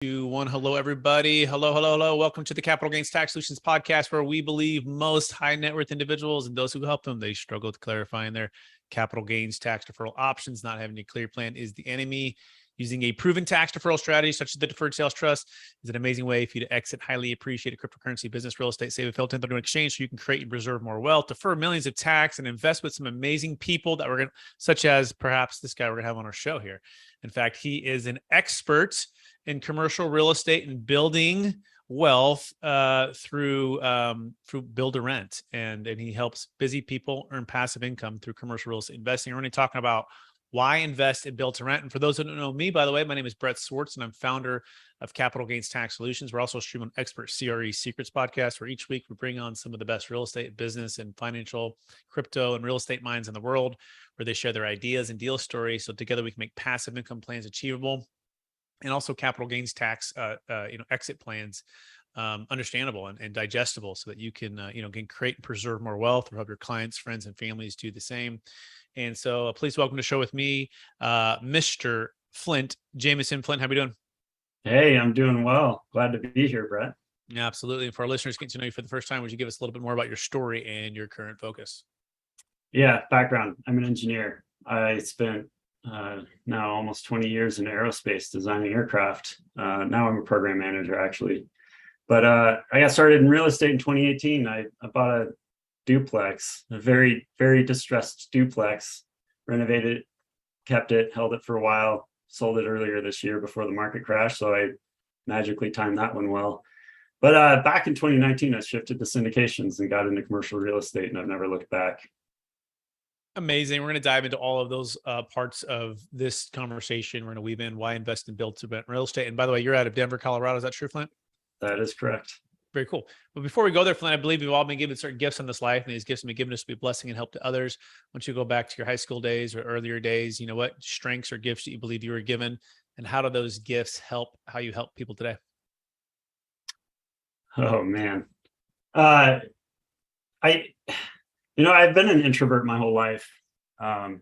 2, 1. Hello, everybody. Hello. Welcome to the Capital Gains Tax Solutions podcast, where we believe most high net worth individuals and those who help them, they struggle with clarifying their capital gains tax deferral options. Not having a clear plan is the enemy. Using a proven tax deferral strategy, such as the Deferred Sales Trust, is an amazing way for you to exit highly appreciated cryptocurrency, business, real estate, save a failed 1031 exchange, so you can create and preserve more wealth, defer millions of tax, and invest with some amazing people that we're going to, such as perhaps this guy we're going to have on our show here. In fact, he is an expert in commercial real estate and building wealth through build to rent, and he helps busy people earn passive income through commercial real estate investing. We're only talking about why invest in build to rent. And for those who don't know me, by the way, my name is Brett Swartz, and I'm founder of Capital Gains Tax Solutions. We're also a stream on Expert CRE Secrets podcast, where each week we bring on some of the best real estate, business, and financial, crypto, and real estate minds in the world, where they share their ideas and deal stories. So together we can make passive income plans achievable, and also capital gains tax, exit plans understandable and digestible, so that you can create and preserve more wealth, or help your clients, friends, and families do the same. And so please welcome to the show with me, Mr. Flint, Jameson. Flint, how are you doing? Hey, I'm doing well. Glad to be here, Brett. Yeah, absolutely. And for our listeners getting to know you for the first time, would you give us a little bit more about your story and your current focus? Yeah, background. I'm an engineer. I spent now almost 20 years in aerospace designing aircraft. Now I'm a program manager, actually. But I got started in real estate in 2018. I bought a duplex, a very, very distressed duplex, renovated it, kept it, held it for a while, sold it earlier this year before the market crashed. So I magically timed that one well. But back in 2019, I shifted to syndications and got into commercial real estate, and I've never looked back. Amazing. We're going to dive into all of those parts of this conversation. We're going to weave in why invest in build to rent real estate. And by the way, you're out of Denver, Colorado. Is that true, Flint? That is correct. Very cool. But before we go there, Flint, I believe we've all been given certain gifts in this life, and these gifts have been given us to be a blessing and help to others. Once you go back to your high school days or earlier days, what strengths or gifts that you believe you were given, and how do those gifts help how you help people today? Oh man. I've been an introvert my whole life. And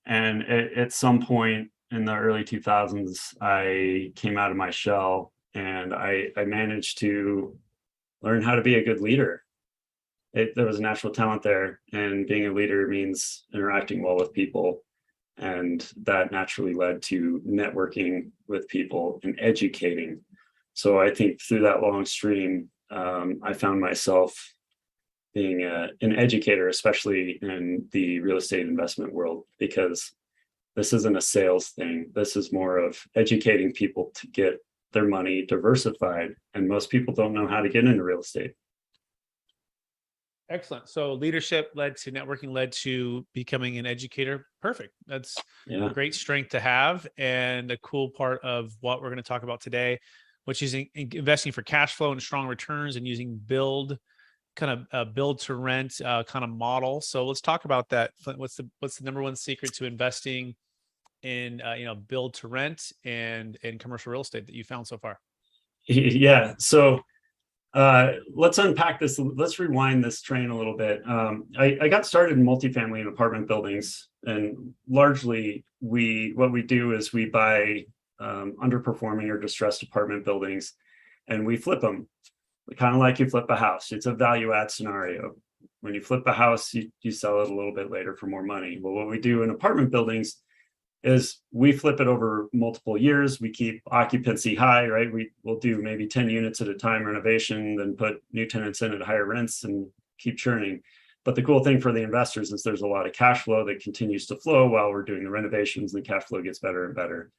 at some point in the early 2000s, I came out of my shell, and I managed to learn how to be a good leader. There was a natural talent there, and being a leader means interacting well with people. And that naturally led to networking with people and educating. So I think through that long stream, I found myself being an educator, especially in the real estate investment world, because this isn't a sales thing. This is more of educating people to get their money diversified. And most people don't know how to get into real estate. Excellent. So leadership led to networking, led to becoming an educator. Perfect. That's a great strength to have, and a cool part of what we're going to talk about today, which is investing for cash flow and strong returns, and using build to rent kind of model. So let's talk about that. What's the number one secret to investing in build to rent and in commercial real estate that you found so far? Yeah. So let's unpack this. Let's rewind this train a little bit. I got started in multifamily and apartment buildings, and largely what we do is we buy underperforming or distressed apartment buildings, and we flip them. Kind of like you flip a house. It's a value add scenario. When you flip a house, you sell it a little bit later for more money. Well, what we do in apartment buildings is we flip it over multiple years. We keep occupancy high, right? We'll do maybe 10 units at a time renovation, then put new tenants in at higher rents and keep churning. But the cool thing for the investors is there's a lot of cash flow that continues to flow while we're doing the renovations, and the cash flow gets better and better.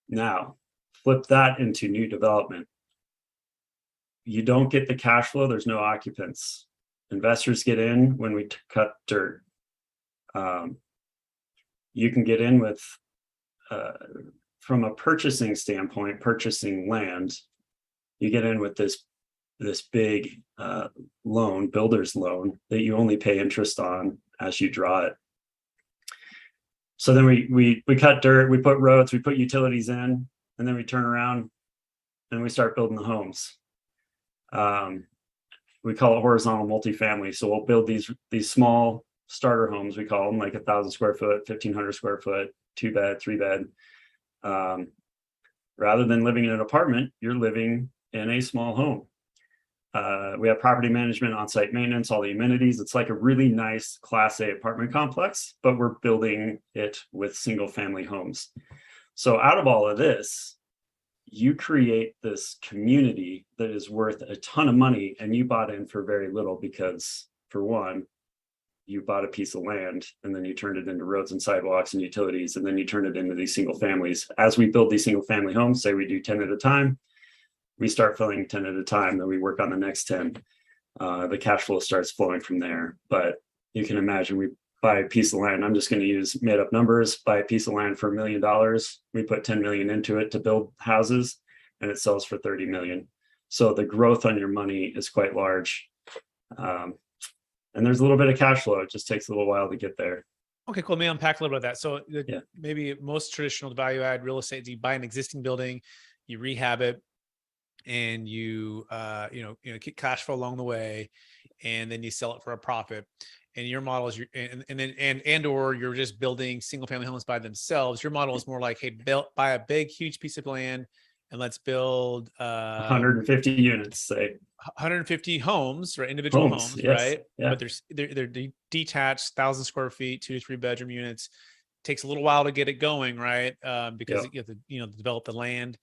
Now, flip that into new development. You don't get the cash flow, there's no occupants. Investors get in when we cut dirt. You can get in with, from a purchasing standpoint, purchasing land, you get in with this big loan, builder's loan, that you only pay interest on as you draw it. So then we cut dirt, we put roads, we put utilities in, and then we turn around and we start building the homes. We call it horizontal multifamily. So we'll build these small starter homes, we call them, like 1,000 square foot, 1,500 square foot, 2-bed, 3-bed. rather than living in an apartment, you're living in a small home. We have property management, on-site maintenance, all the amenities. It's like a really nice Class A apartment complex, but we're building it with single family homes. So out of all of this, you create this community that is worth a ton of money, and you bought in for very little because, for one, you bought a piece of land and then you turned it into roads and sidewalks and utilities, and then you turn it into these single families. As we build these single family homes, say we do 10 at a time, we start filling 10 at a time, then we work on the next 10. The cash flow starts flowing from there. But you can imagine we buy a piece of land. I'm just going to use made up numbers, buy a piece of land for $1 million. We put 10 million into it to build houses, and it sells for 30 million. So the growth on your money is quite large. And there's a little bit of cash flow. It just takes a little while to get there. Okay, cool. Let me unpack a little bit of that. So maybe most traditional value add real estate, you buy an existing building, you rehab it, and you keep cash flow along the way, and then you sell it for a profit. And your model is or you're just building single family homes by themselves. Your model is more like, hey, buy a big, huge piece of land and let's build 150 units, say 150 homes, right? Individual homes, yes. Right? Yeah. But they're detached, 1,000 square feet, 2 to 3 bedroom units. Takes a little while to get it going, right? Because you have to, develop the land.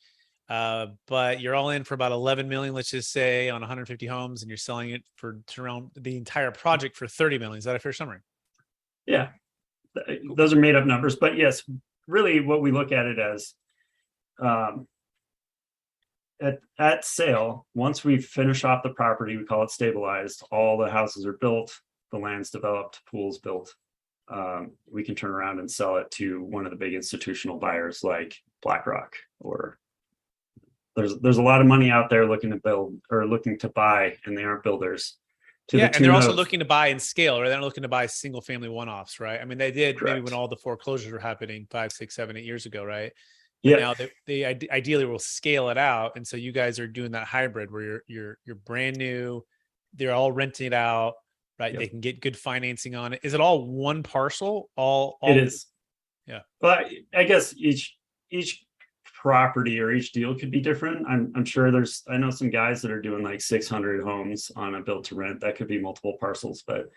But you're all in for about 11 million, let's just say, on 150 homes, and you're selling it for around the entire project for 30 million. Is that a fair summary? Yeah, those are made up numbers, but yes, really what we look at it as, at sale, once we finish off the property, we call it stabilized. All the houses are built, the land's developed, pool's built. We can turn around and sell it to one of the big institutional buyers like BlackRock, or there's a lot of money out there looking to build or looking to buy, and they aren't builders. And they're also looking to buy in scale, or they're not looking to buy single family one-offs, right? I mean, they did maybe when all the foreclosures were happening 5, 6, 7, 8 years ago, right? But now they ideally will scale it out, and so you guys are doing that hybrid where you're brand new, they're all renting it out, right? They can get good financing on it. Is it all one parcel? All it is. Yeah. But I guess each property or each deal could be different. I'm sure I know some guys that are doing like 600 homes on a build to rent. That could be multiple parcels, but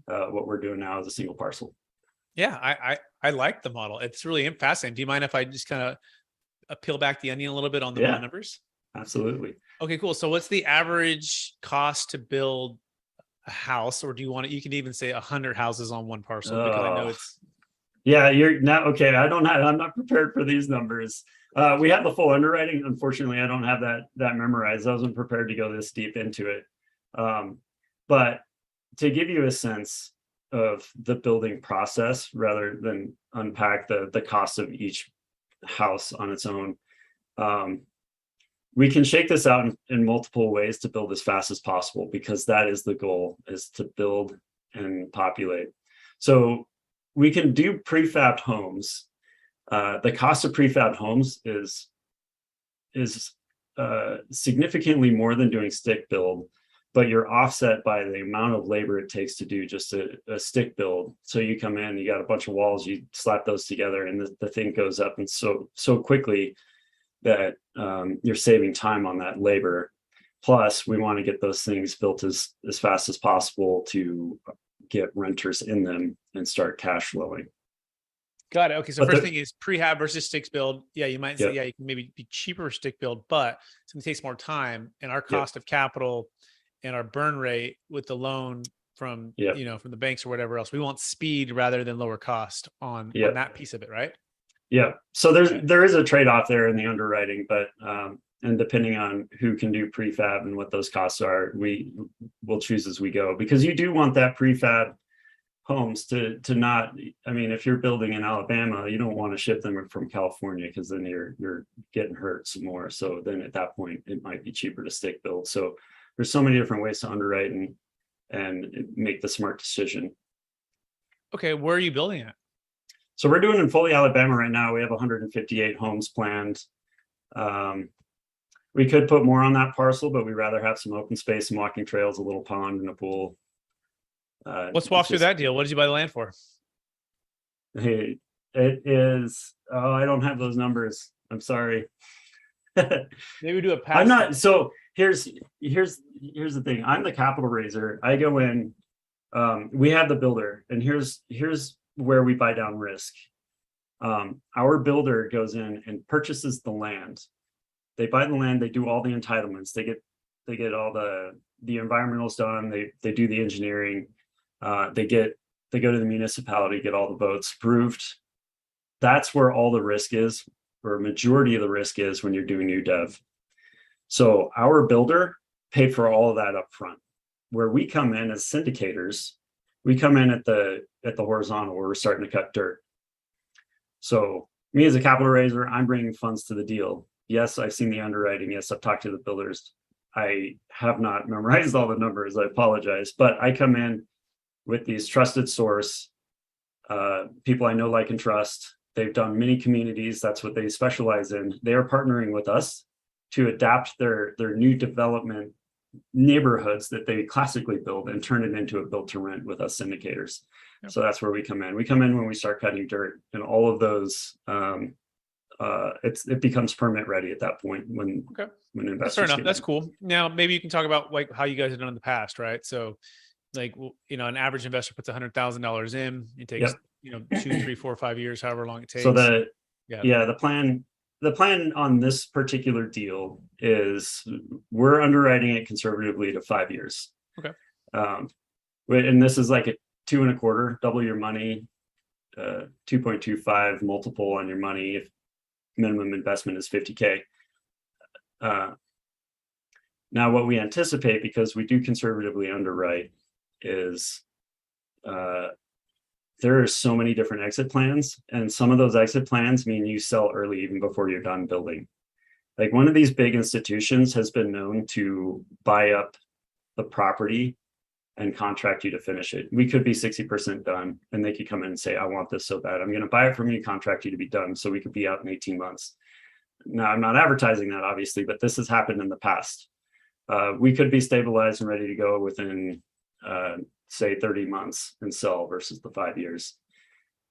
what we're doing now is a single parcel. Yeah, I like the model. It's really fascinating. Do you mind if I just kind of peel back the onion a little bit on the numbers? Absolutely. Okay, cool. So what's the average cost to build a house, or do you want to, you can even say 100 houses on one parcel, because I know it's. Yeah, you're not okay. I'm not prepared for these numbers. We have the full underwriting. Unfortunately, I don't have that memorized. I wasn't prepared to go this deep into it. But to give you a sense of the building process, rather than unpack the cost of each house on its own, we can shake this out in multiple ways to build as fast as possible, because that is the goal, is to build and populate. So we can do prefabbed homes. The cost of prefabbed homes is significantly more than doing stick build, but you're offset by the amount of labor it takes to do just a stick build. So you come in, you got a bunch of walls, you slap those together, and the thing goes up and so quickly that you're saving time on that labor. Plus, we want to get those things built as fast as possible to get renters in them and start cash flowing. Got it. Okay, so first thing is prehab versus stick build. Yeah, you might say, you can maybe be cheaper stick build, but it takes more time, and our cost of capital and our burn rate with the loan from from the banks or whatever else, we want speed rather than lower cost on that piece of it, right? Yeah. So there is a trade-off there in the underwriting, but and depending on who can do prefab and what those costs are, we will choose as we go, because you do want that prefab homes to not, I mean, if you're building in Alabama, you don't want to ship them from California, because then you're getting hurt some more. So then at that point, it might be cheaper to stick build. So there's so many different ways to underwrite and make the smart decision. Okay, where are you building at? So we're doing in Foley, Alabama right now. We have 158 homes planned. We could put more on that parcel, but we'd rather have some open space, some walking trails, a little pond, and a pool. Let's walk through that deal. What did you buy the land for? Hey, it is, I don't have those numbers. I'm sorry. Maybe do a pass. I'm not. So here's the thing. I'm the capital raiser. I go in. We have the builder, and here's where we buy down risk. Our builder goes in and purchases the land. They buy the land. They do all the entitlements. They get all the environmentals done. They do the engineering. They go to the municipality, get all the votes approved. That's where all the risk is, or a majority of the risk is when you're doing new dev. So our builder paid for all of that up front. Where we come in as syndicators, we come in at the horizontal where we're starting to cut dirt. So me as a capital raiser, I'm bringing funds to the deal. Yes, I've seen the underwriting. Yes, I've talked to the builders. I have not memorized all the numbers. I apologize, but I come in with these trusted source, people I know, like, and trust. They've done many communities. That's what they specialize in. They are partnering with us to adapt their new development neighborhoods that they classically build and turn it into a build to rent with us syndicators. Yep. So that's where we come in. We come in when we start cutting dirt, and all of those, it becomes permit ready at that point when investors. Fair enough. That's cool. Now, maybe you can talk about like how you guys have done in the past, right? So, like, an average investor puts $100,000 in. It takes 2, 3, 4, 5 years, however long it takes. So the plan on this particular deal is we're underwriting it conservatively to 5 years. Okay. And this is like a 2.25, double your money, 2.25 multiple on your money if minimum investment is $50K. Now, what we anticipate, because we do conservatively underwrite, is there are so many different exit plans, and some of those exit plans mean you sell early even before you're done building. Like, one of these big institutions has been known to buy up the property and contract you to finish it. We could be 60% done, and they could come in and say, I want this so bad. I'm going to buy it from you, contract you to be done, so we could be out in 18 months. Now, I'm not advertising that, obviously, but this has happened in the past. We could be stabilized and ready to go within say 30 months and sell versus the 5 years.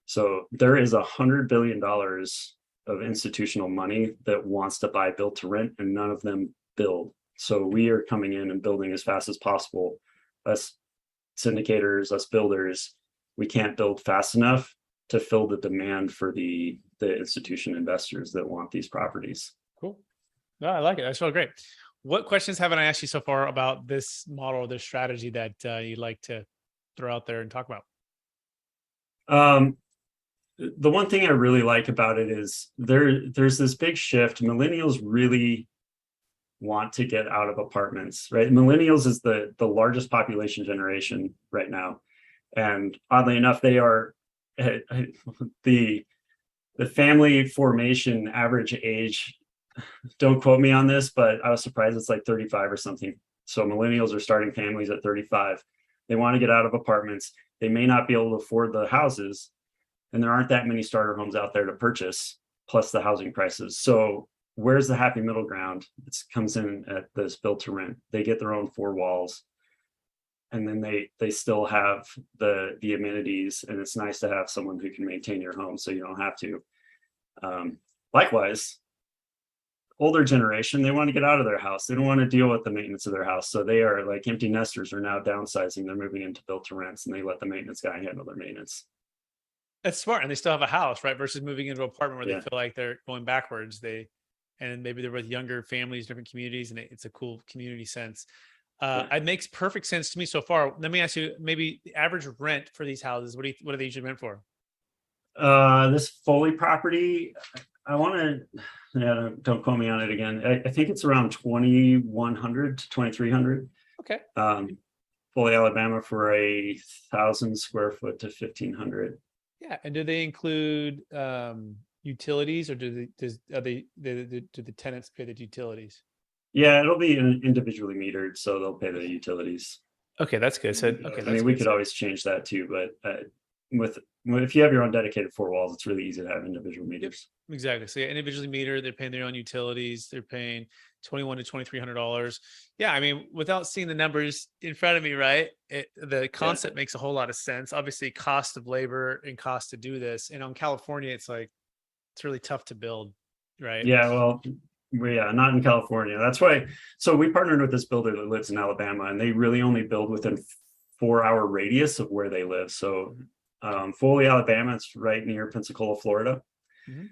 So there is $100 billion of institutional money that wants to buy build to rent, and none of them build. So we are coming in and building as fast as possible. Us syndicators, us builders, we can't build fast enough to fill the demand for the institution investors that want these properties. Cool. No, I like it. That's really great. What questions haven't I asked you so far about this model or this strategy that you'd like to throw out there and talk about? The one thing I really like about it is there's this big shift. Millennials really want to get out of apartments, right? Millennials is the largest population generation right now. And oddly enough, they are the family formation average age. Don't quote me on this, but I was surprised it's like 35 or something. So millennials are starting families at 35. They want to get out of apartments. They may not be able to afford the houses, and there aren't that many starter homes out there to purchase, plus the housing prices. So where's the happy middle ground? It comes in at this build to rent. They get their own 4 walls, and then they still have the amenities, and it's nice to have someone who can maintain your home so you don't have to. Likewise, older generation, they want to get out of their house. They don't want to deal with the maintenance of their house. So they are like empty nesters are now downsizing. They're moving into build to rents, and they let the maintenance guy handle their maintenance. That's smart. And they still have a house, right? Versus moving into an apartment where they feel like they're going backwards. And maybe they're with younger families, different communities, and it's a cool community sense. It makes perfect sense to me so far. Let me ask you, maybe the average rent for these houses, what do they usually rent for? This Foley property, I want to, don't quote me on it again. I think it's around 2,100 to 2,300. Okay. Foley, Alabama, for 1,000 square foot to 1,500. Yeah. And do they include utilities, or do the tenants pay the utilities? Yeah, it'll be individually metered, so they'll pay the utilities. Okay, that's good. So okay, I mean, we could always change that too, but if you have your own dedicated 4 walls, it's really easy to have individual meters. Exactly. So yeah, individually metered, they're paying their own utilities. They're paying $2,100 to $2,300. Yeah, I mean, without seeing the numbers in front of me, right? The concept makes a whole lot of sense. Obviously, cost of labor and cost to do this, and on California, it's really tough to build, right? Yeah, well, Yeah, not in California. That's why. So we partnered with this builder that lives in Alabama, and they really only build within 4 hour radius of where they live. So Foley, Alabama, it's right near Pensacola, Florida. Mhm.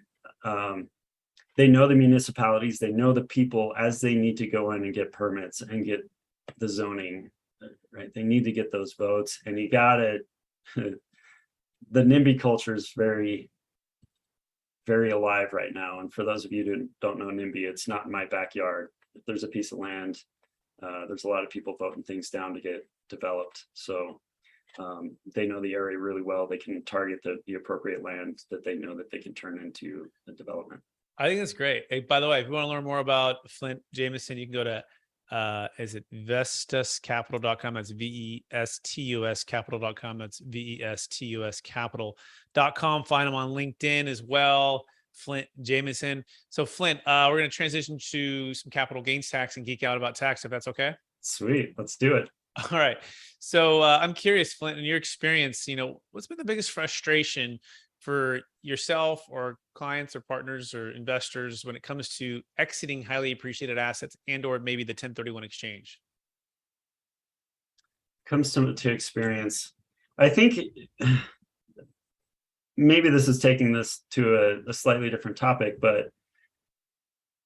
They know the municipalities, they know the people as they need to go in and get permits and get the zoning, right? They need to get those votes, and you gotta, the NIMBY culture is very, very alive right now. And for those of you who don't know NIMBY, it's not in my backyard. If there's a piece of land, there's a lot of people voting things down to get developed. So they know the area really well. They can target the appropriate land that they know that they can turn into a development. I think that's great. Hey, by the way, if you want to learn more about Flint Jameson, you can go to is it vestuscapital.com? That's VESTUS capital.com. That's VESTUS capital.com. Find them on LinkedIn as well. Flint Jameson. So Flint, we're going to transition to some capital gains tax and geek out about tax, if that's okay. Sweet. Let's do it. All right. So I'm curious, Flint, in your experience, what's been the biggest frustration for yourself or clients or partners or investors when it comes to exiting highly appreciated assets and or maybe the 1031 exchange? Comes to experience. I think maybe this is taking this to a slightly different topic, but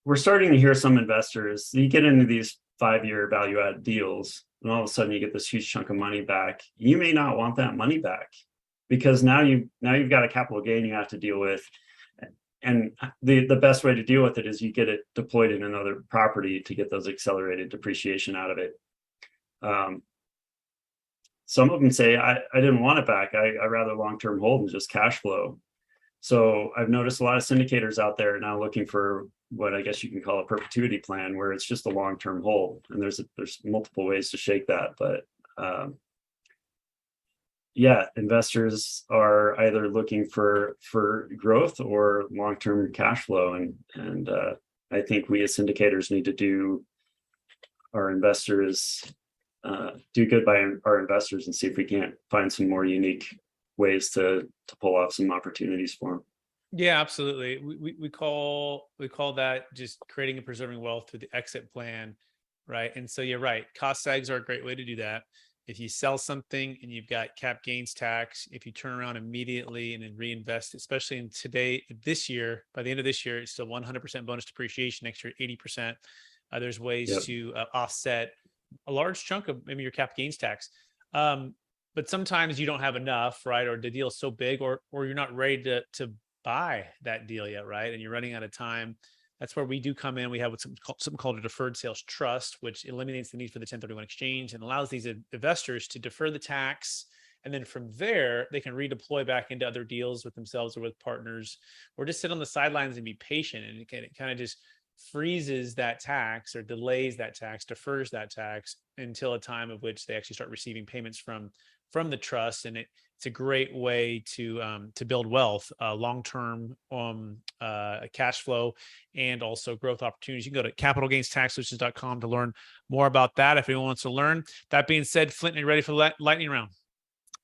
we're starting to hear some investors, you get into these 5-year value add deals, and all of a sudden you get this huge chunk of money back. You may not want that money back, because now you've got a capital gain you have to deal with. And the best way to deal with it is you get it deployed in another property to get those accelerated depreciation out of it. Some of them say, I didn't want it back. I rather long-term hold and just cash flow. So I've noticed a lot of syndicators out there now looking for what I guess you can call a perpetuity plan, where it's just a long-term hold. And there's multiple ways to shake that, but yeah, investors are either looking for growth or long-term cash flow, and I think we as syndicators need to do good by our investors and see if we can't find some more unique ways to pull off some opportunities for them. Yeah, absolutely. We call that just creating and preserving wealth through the exit plan, right? And so you're right. Cost tags are a great way to do that. If you sell something and you've got cap gains tax, if you turn around immediately and then reinvest, especially in this year, by the end of this year, it's still 100% bonus depreciation, next year 80%. There's ways to offset a large chunk of maybe your cap gains tax. But sometimes you don't have enough, right? Or the deal is so big, or you're not ready to buy that deal yet, right? And you're running out of time. That's where we do come in. We have something called a deferred sales trust, which eliminates the need for the 1031 exchange and allows these investors to defer the tax. And then from there, they can redeploy back into other deals with themselves or with partners, or just sit on the sidelines and be patient. And it kind of just freezes that tax or delays that tax, defers that tax until a time of which they actually start receiving payments from the trust. And it's a great way to build wealth, long-term cash flow, and also growth opportunities. You can go to capitalgainstaxsolutions.com to learn more about that if anyone wants to learn. That being said, Flint, are you ready for the lightning round?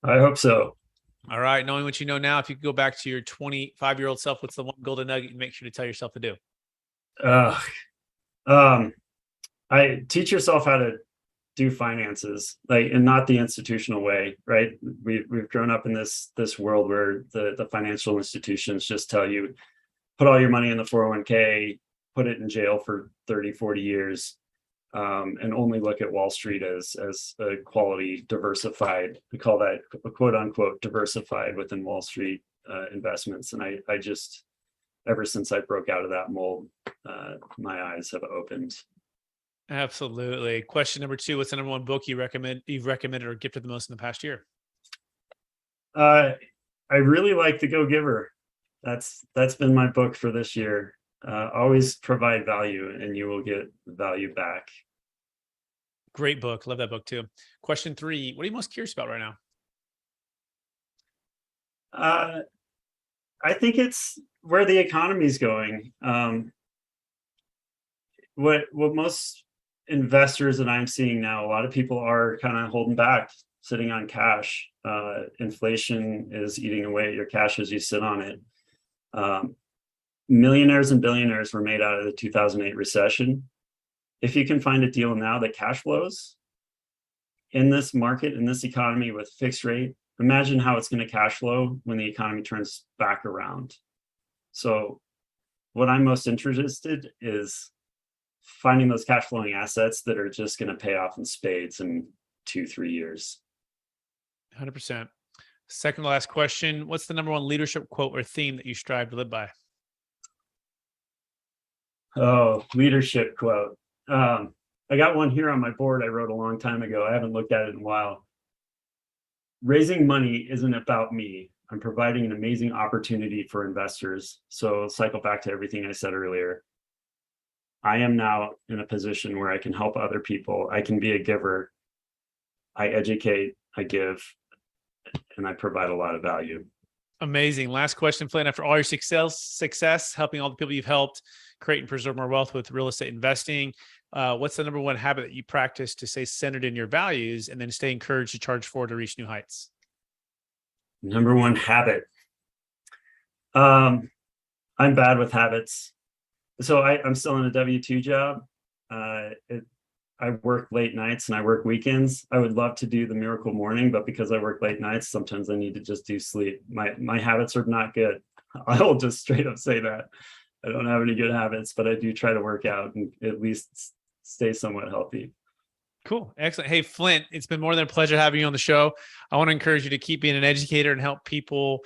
I hope so. All right. Knowing what you know now, if you could go back to your 25-year-old self, what's the one golden nugget you make sure to tell yourself to do? I teach yourself how to do finances, and not the institutional way, right? We've grown up in this world where the financial institutions just tell you, put all your money in the 401k, put it in jail for 30, 40 years, and only look at Wall Street as a quality diversified. We call that a quote unquote diversified within Wall Street investments. And I just, ever since I broke out of that mold, my eyes have opened. Absolutely. Question number 2, what's the number one book you've recommended or gifted the most in the past year? I really like The Go Giver. That's been my book for this year. Always provide value and you will get value back. Great book. Love that book too. Question 3, what are you most curious about right now? I think it's where the economy is going. What most investors that I'm seeing now, a lot of people are kind of holding back, sitting on cash. Inflation is eating away at your cash as you sit on it. millionaires and billionaires were made out of the 2008 recession. If you can find a deal now that cash flows in this market, in this economy with fixed rate, imagine how it's going to cash flow when the economy turns back around. So what I'm most interested is finding those cash flowing assets that are just going to pay off in spades in 2-3 years. 100%. Second to last question. What's the number one leadership quote or theme that you strive to live by? Oh, leadership quote. I got one here on my board I wrote a long time ago. I haven't looked at it in a while. Raising money isn't about me. I'm providing an amazing opportunity for investors. So cycle back to everything I said earlier. I am now in a position where I can help other people. I can be a giver. I educate, I give, and I provide a lot of value. Amazing. Last question, Flint. After all your success, helping all the people you've helped create and preserve more wealth with real estate investing, what's the number one habit that you practice to stay centered in your values and then stay encouraged to charge forward to reach new heights? Number one habit. I'm bad with habits. So I'm still in a W-2 job. I work late nights and I work weekends. I would love to do the miracle morning, but because I work late nights, sometimes I need to just do sleep. My habits are not good. I will just straight up say that. I don't have any good habits, but I do try to work out and at least stay somewhat healthy. Cool. Excellent. Hey, Flint, it's been more than a pleasure having you on the show. I want to encourage you to keep being an educator and help people,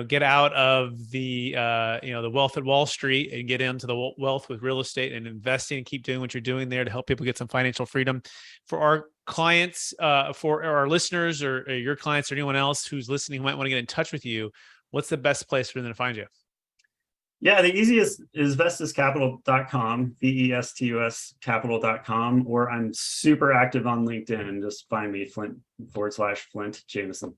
get out of the, the wealth at Wall Street and get into the wealth with real estate and investing, and keep doing what you're doing there to help people get some financial freedom. For our clients, for our listeners or your clients or anyone else who's listening who might want to get in touch with you, what's the best place for them to find you? Yeah, the easiest is vestuscapital.com, VESTUS capital.com, or I'm super active on LinkedIn. Just find me, Flint Jameson.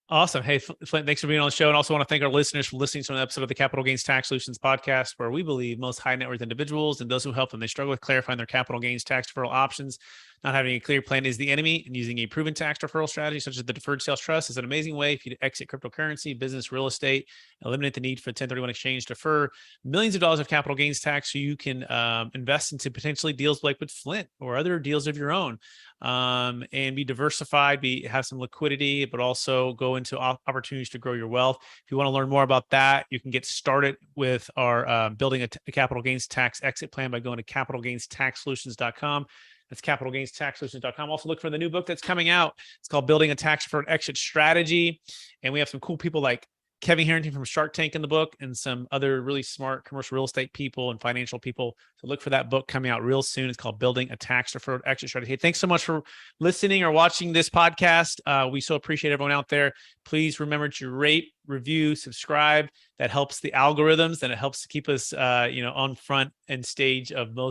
Awesome. Hey, Flint, thanks for being on the show. And also want to thank our listeners for listening to an episode of the Capital Gains Tax Solutions podcast, where we believe most high net worth individuals and those who help them, they struggle with clarifying their capital gains tax deferral options. Not having a clear plan is the enemy, and using a proven tax deferral strategy such as the deferred sales trust is an amazing way for you to exit cryptocurrency, business, real estate, eliminate the need for 1031 exchange, defer millions of dollars of capital gains tax so you can invest into potentially deals like with Flint or other deals of your own, and be diversified, have some liquidity, but also go into opportunities to grow your wealth. If you want to learn more about that, you can get started with our building a capital gains tax exit plan by going to capitalgainstaxsolutions.com. That's capitalgainstaxsolutions.com. Also look for the new book that's coming out. It's called Building a Tax Deferred Exit Strategy. And we have some cool people like Kevin Harrington from Shark Tank in the book and some other really smart commercial real estate people and financial people. So look for that book coming out real soon. It's called Building a Tax Deferred Exit Strategy. Hey, thanks so much for listening or watching this podcast. We so appreciate everyone out there. Please remember to rate, review, subscribe. That helps the algorithms and it helps to keep us, on front and stage of most